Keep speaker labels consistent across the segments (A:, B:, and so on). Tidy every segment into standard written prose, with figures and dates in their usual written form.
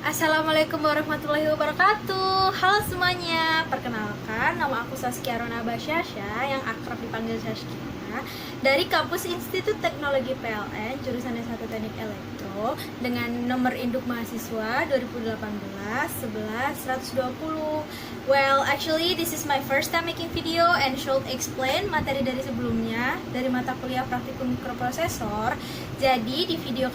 A: Assalamualaikum warahmatullahi wabarakatuh. Halo semuanya, perkenalkan nama aku Saskia Rona Basyasha yang akrab dipanggil Saskia, dari kampus Institut Teknologi PLN jurusan S1 Teknik Elektro dengan nomor induk mahasiswa 2018 11 120. Well, actually this is my first time making video and should explain materi dari sebelumnya dari mata kuliah praktikum mikroprosesor. Jadi di video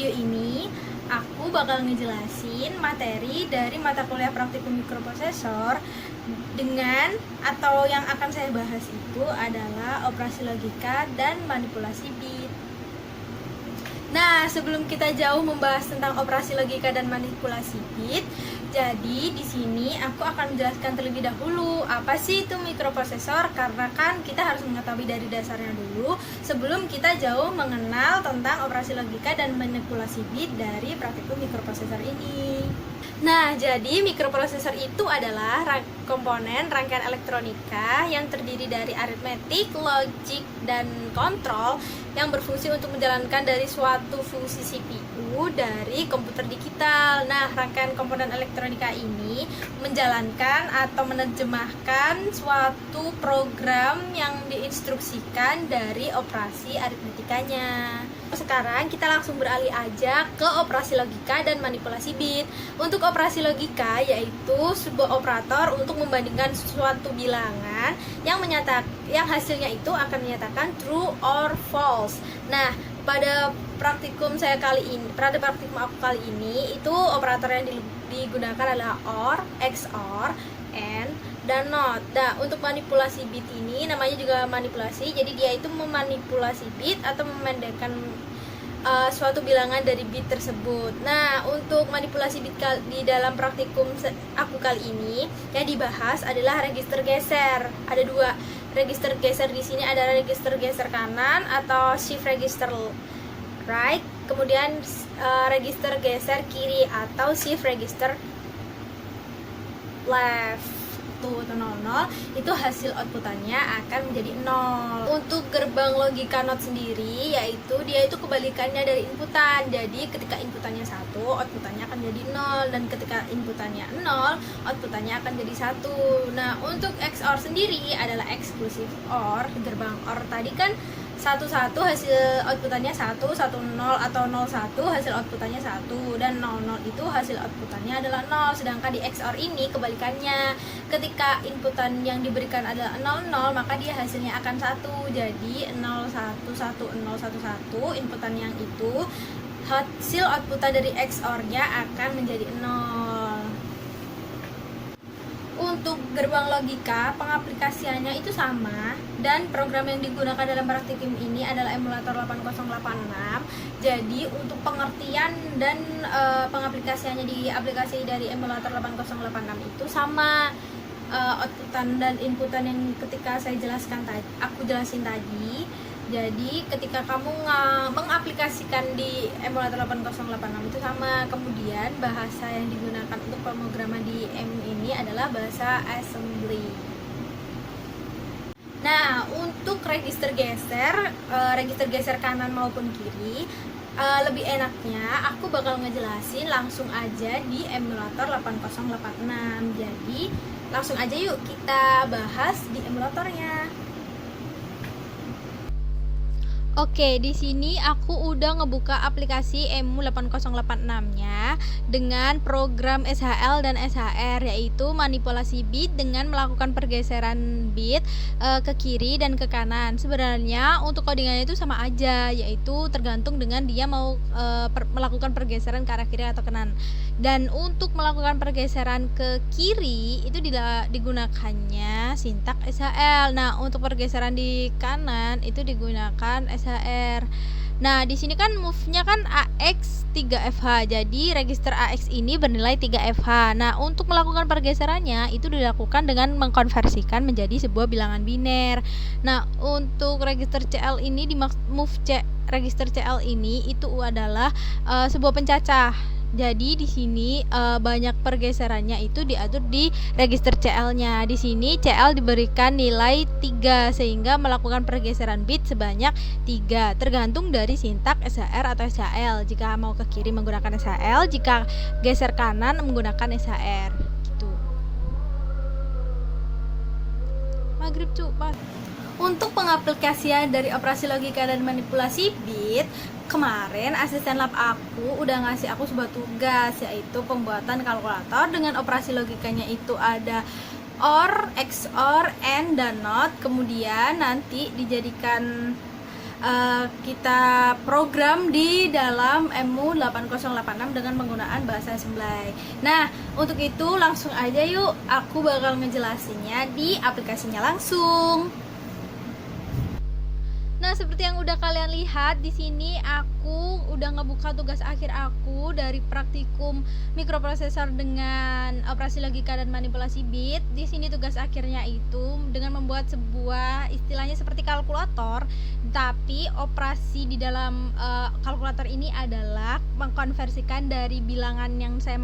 A: ini aku bakal ngejelasin materi dari mata kuliah praktikum mikroprosesor dengan atau yang akan saya bahas itu adalah operasi logika dan manipulasi bit. Nah, sebelum kita jauh membahas tentang operasi logika dan manipulasi bit, jadi di sini aku akan menjelaskan terlebih dahulu apa sih itu mikroprosesor, karena kan kita harus mengetahui dari dasarnya dulu sebelum kita jauh mengenal tentang operasi logika dan manipulasi bit dari praktikum mikroprosesor ini. Nah, jadi mikroprosesor itu adalah komponen rangkaian elektronika yang terdiri dari aritmetik, logik, dan kontrol yang berfungsi untuk menjalankan dari suatu fungsi CPU dari komputer digital. Nah, rangkaian komponen elektronika ini menjalankan atau menerjemahkan suatu program yang diinstruksikan dari operasi aritmetikanya. Sekarang kita langsung beralih aja ke operasi logika dan manipulasi bit. Untuk operasi logika yaitu sebuah operator untuk membandingkan suatu bilangan yang hasilnya itu akan menyatakan true or false. Nah, pada praktikum aku kali ini itu operator yang digunakan adalah OR, XOR, AND, dan NOT. Nah, untuk manipulasi bit ini namanya juga manipulasi. Jadi dia itu memanipulasi bit atau memendekkan suatu bilangan dari bit tersebut. Nah, untuk manipulasi bit di dalam praktikum aku kali ini yang dibahas adalah register geser. Ada dua register geser di sini, ada register geser kanan atau shift register right, kemudian register geser kiri atau shift register left. Tuh, 00 itu hasil outputannya akan menjadi 0. Untuk gerbang logika NOT sendiri yaitu dia itu kebalikannya dari inputan. Jadi ketika inputannya 1, outputannya akan jadi 0, dan ketika inputannya 0, outputannya akan jadi 1. Nah, untuk XOR sendiri adalah exclusive OR. Gerbang OR tadi kan 1 hasil outputannya 1, 0 atau 0 hasil outputannya 1, dan 0 itu hasil outputannya adalah 0. Sedangkan di XOR ini kebalikannya. Ketika inputan yang diberikan adalah 00, maka dia hasilnya akan 1. Jadi 011011 inputan yang itu hasil outputan dari XOR-nya akan menjadi 0. Untuk gerbang logika, pengaplikasiannya itu sama, dan program yang digunakan dalam praktikum ini adalah emulator 8086. Jadi untuk pengertian dan pengaplikasiannya di aplikasi dari emulator 8086 itu sama. Outputan dan inputan yang ketika aku jelasin tadi. Jadi ketika kamu mengaplikasikan di emulator 8086 itu sama. Kemudian bahasa yang digunakan untuk pemrograman di EMU ini adalah bahasa assembly. Nah, untuk register geser kanan maupun kiri, lebih enaknya aku bakal ngejelasin langsung aja di emulator 8086. Jadi langsung aja yuk kita bahas di emulatornya. Oke, di sini aku udah ngebuka aplikasi EMU 8086-nya dengan program SHL dan SHR, yaitu manipulasi bit dengan melakukan pergeseran bit ke kiri dan ke kanan. Sebenarnya untuk codingannya itu sama aja, yaitu tergantung dengan dia mau melakukan pergeseran ke arah kiri atau kanan. Dan untuk melakukan pergeseran ke kiri itu digunakannya sintak SHL. Nah, untuk pergeseran di kanan itu digunakan SHR. Nah, di sini kan move-nya kan AX 3FH. Jadi register AX ini bernilai 3FH. Nah, untuk melakukan pergeserannya itu dilakukan dengan mengkonversikan menjadi sebuah bilangan biner. Nah, untuk register CL ini register CL ini itu adalah sebuah pencacah. Jadi di sini banyak pergeserannya itu diatur di register CL-nya. Di sini CL diberikan nilai 3 sehingga melakukan pergeseran bit sebanyak 3 tergantung dari sintak SHR atau SHL. Jika mau ke kiri menggunakan SHL, jika geser kanan menggunakan SHR gitu. Maghrib Pak. Untuk pengaplikasian dari operasi logika dan manipulasi bit, kemarin asisten lab aku udah ngasih aku sebuah tugas, yaitu pembuatan kalkulator dengan operasi logikanya itu ada OR, XOR, AND, dan NOT. Kemudian nanti dijadikan kita program di dalam MU8086 dengan penggunaan bahasa assembly. Nah, untuk itu langsung aja yuk, aku bakal ngejelasinnya di aplikasinya langsung. Nah, seperti yang udah kalian lihat di sini, aku udah ngebuka tugas akhir aku dari praktikum mikroprosesor dengan operasi logika dan manipulasi bit. Di sini tugas akhirnya itu dengan membuat sebuah istilahnya seperti kalkulator, tapi operasi di dalam kalkulator ini adalah mengkonversikan dari bilangan yang saya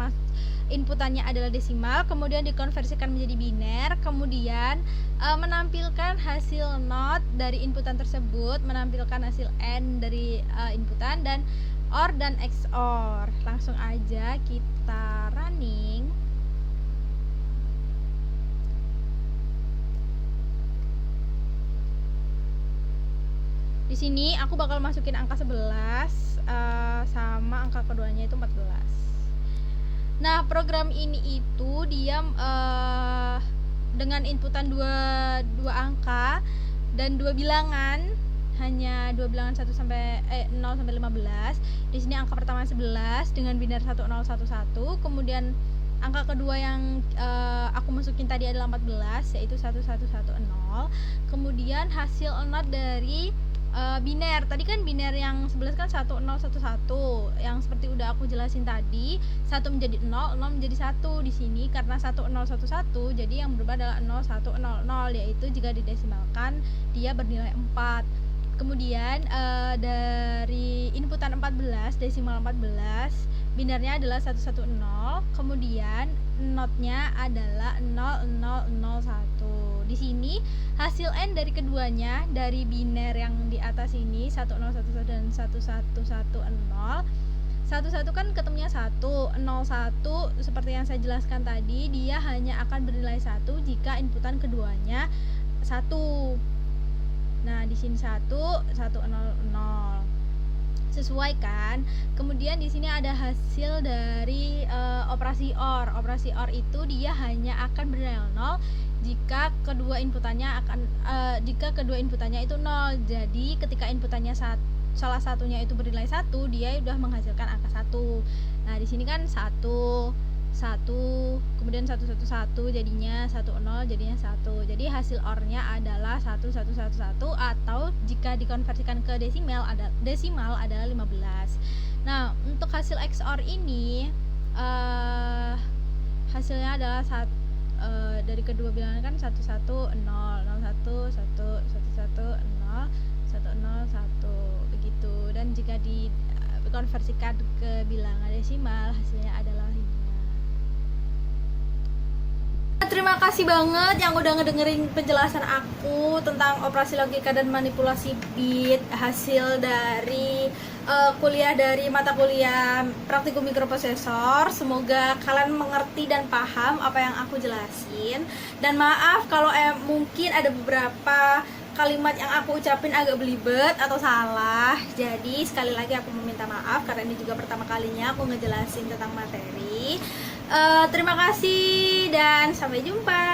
A: inputannya adalah desimal, kemudian dikonversikan menjadi biner, kemudian menampilkan hasil NOT dari inputan tersebut, menampilkan hasil AND dari inputan, dan OR dan XOR. Langsung aja kita running. Di sini aku bakal masukin angka 11 sama angka keduanya itu 14. Nah, program ini itu dia dengan inputan dua angka dan dua bilangan, hanya dua bilangan 0 sampai 15. Di sini angka pertama 11 dengan biner 1011, kemudian angka kedua yang aku masukin tadi adalah 14, yaitu 1110. Kemudian hasil NOT dari biner, tadi kan biner yang 11 kan 1011, yang seperti udah aku jelasin tadi, 1 menjadi 0, 0 menjadi 1. Di sini karena 1011, jadi yang berubah adalah 0100, yaitu jika didesimalkan dia bernilai 4. Kemudian dari inputan 14, desimal 14, binernya adalah 110, kemudian notnya adalah 0001. Di sini hasil N dari keduanya, dari biner yang di atas ini 1011 dan 1110, 11 kan ketemunya 1, 01 seperti yang saya jelaskan tadi, dia hanya akan bernilai 1 jika inputan keduanya 1. Nah, di sini 1, 100 sesuai kan. Kemudian di sini ada hasil dari operasi OR. Operasi OR itu dia hanya akan bernilai 0 jika kedua inputannya itu 0. Jadi ketika inputannya salah satunya itu bernilai 1, dia udah menghasilkan angka 1. Nah, di sini kan 1, kemudian 111 jadinya 10 jadinya 1. Jadi hasil OR-nya adalah 1111, atau jika dikonversikan ke desimal adalah 15. Nah, untuk hasil XOR ini hasilnya adalah dari kedua bilangan kan 11 0 01 1 11 0 101 begitu, dan jika dikonversikan ke bilangan desimal hasilnya adalah 5. Terima kasih banget yang udah ngedengerin penjelasan aku tentang operasi logika dan manipulasi bit, hasil dari kuliah dari mata kuliah praktikum mikroprosesor. Semoga kalian mengerti dan paham apa yang aku jelasin. Dan maaf kalau mungkin ada beberapa kalimat yang aku ucapin agak belibet atau salah. Jadi sekali lagi aku meminta maaf karena ini juga pertama kalinya aku ngejelasin tentang materi. Terima kasih dan sampai jumpa.